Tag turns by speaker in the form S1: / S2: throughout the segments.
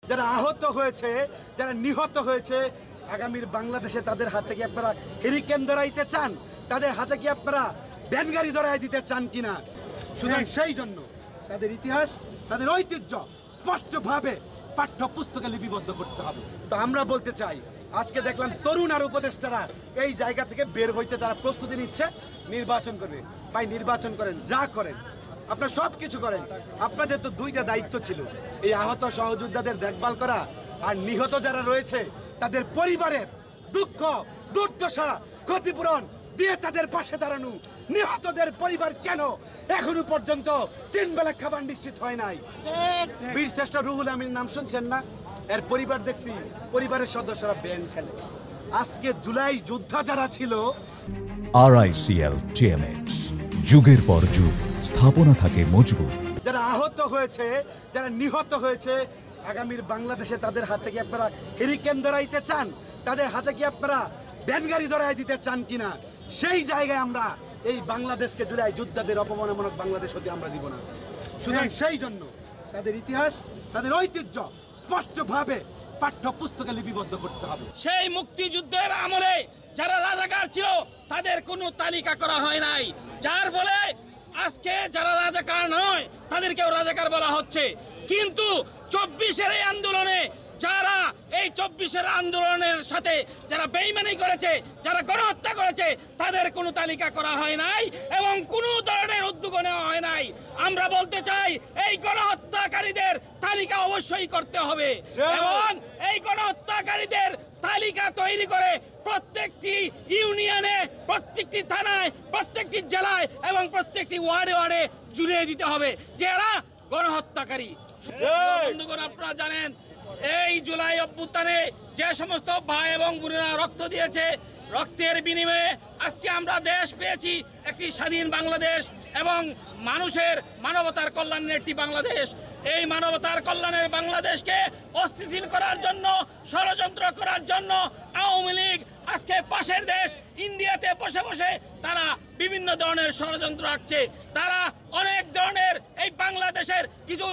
S1: যারা আহত হয়েছে, যারা নিহত হয়েছে, আগামীর বাংলাদেশে তাদের হাতে কি আপনারা হেরিকেন ধরাইতে চান? তাদের হাতে কি আপনারা ব্যানগাড়ি ধরাই দিতে চান কিনা? সুতরাং সেই জন্য তাদের ইতিহাস, তাদের ঐতিহ্য স্পষ্টভাবে পাঠ্যপুস্তকে লিপিবদ্ধ করতে হবে। তো আমরা বলতে চাই, আজকে দেখলাম তরুণ আর উপদেষ্টারা এই জায়গা থেকে বের হইতে তারা প্রস্তুতি নিচ্ছে, নির্বাচন করবে। ভাই নির্বাচন করেন, যা করেন আপনারা সব কিছু করেন। আপনাদের তো দুইটা দায়িত্ব ছিল, এই আহত সহযোদ্ধাদের দেখভাল করা আর নিহত যারা রয়েছে তাদের পরিবারের দুঃখ দুর্দশা ক্ষতিপূরণ দিয়ে তাদের পাশে দাঁড়ানো। নিহতদের পরিবার কেন এখনো পর্যন্ত 3 বেলা খাবার নিশ্চিত হয় নাই? বীরশ্রেষ্ঠ রুহুল আমিন নাম শুনছেন না? এর পরিবার দেখছি, পরিবারের সদস্যরা ব্যান্ড খেলে। আজকে জুলাই যোদ্ধা যারা ছিল,
S2: RICL TMX, যুগের পর যুগ স্থাপনা থাকে মজবুত।
S1: যারা আহত হয়েছে, যারা নিহত হয়েছে, আগামীর বাংলাদেশে তাদের হাতে কি আপনারা হেরিকেন ধরাইতে চান? তাদের হাতে কি আপনারা ব্যানগাড়ি ধরাই দিতে চান কিনা? সেই জায়গায় আমরা এই বাংলাদেশকে জুলাই যোদ্ধাদের অপমানমূলক বাংলাদেশ হতে আমরা দিব না। সুতরাং সেই জন্য তাদের ইতিহাস, তাদের ঐতিহ্য স্পষ্টভাবে পাঠ্যপুস্তকে লিপিবদ্ধ করতে হবে।
S3: সেই মুক্তিযুদ্ধের আমলে যারা রাজাকার ছিল তাদের কোনো তালিকা করা হয় নাই, যার বলে আজকে যারা রাজাকার নয় তাদেরকেও রাজাকার বলা হচ্ছে। কিন্তু 24-এর এই আন্দোলনে যারা এই 24-এর আন্দোলনের সাথে যারা বেইমানি করেছে, যারা গণহত্যা করেছে, তাদের কোনো তালিকা করা হয় নাই এবং কোনো ধরনের উদ্যোগ নেওয়া হয় নাই। আমরা বলতে চাই, এই গণহত্যাকারীদের তালিকা অবশ্যই করতে হবে এবং এই গণহত্যাকারীদের তালিকা তৈরি করে প্রত্যেকটি ইউনিয়নে, প্রত্যেকটি থানায়, প্রত্যেকটি জেলায় এবং প্রত্যেকটি ওয়ার্ডে ওয়ার্ডে ঝুলিয়ে দিতে হবে যারা গণহত্যাকারী। বন্ধুগণ, আপনারা জানেন এই জুলাই অভ্যুত্থানে যে সমস্ত ভাই এবং বোনেরা রক্ত দিয়েছে, রক্তের বিনিময়ে আজকে আমরা দেশ পেয়েছি, একটি স্বাধীন বাংলাদেশ এবং মানুষের মানবতার কল্যাণের একটি বাংলাদেশ। এই মানবতার কল্যাণের বাংলাদেশকে অস্থিতিশীল করার জন্য, ষড়যন্ত্র করার জন্য আওয়ামী লীগ আজকে পাশের দেশ ইন্ডিয়াতে বসে বসে তারা বিভিন্ন ধরনের ষড়যন্ত্র আঁকছে। তারা অনেক ধরনের এই বাংলাদেশের কিছু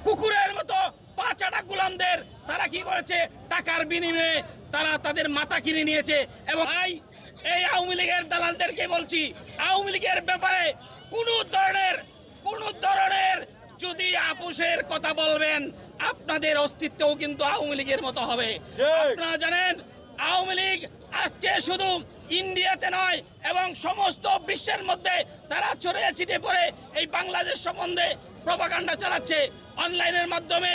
S3: কুকুরের মতো পাঁচাটা গোলামদের তারা কি করেছে, টাকার বিনিময়ে তারা তাদের মাথা কিনে নিয়েছে। এবং এই আওয়ামী লীগের দালালদেরকে বলছি, আওয়ামী লীগের ব্যাপারে কোন ধরনের যদি আপোষের কথা বলবেন, আপনাদের অস্তিত্বও কিন্তু আওয়ামী লীগের মতো হবে। আপনারা জানেন আওয়ামী লীগ আজকে শুধু ইন্ডিয়াতে নয় এবং সমস্ত বিশ্বের মধ্যে তারা ছড়িয়ে ছিটিয়ে পড়ে এই বাংলাদেশ সম্বন্ধে প্রপাগান্ডা চালাচ্ছে অনলাইনের মাধ্যমে।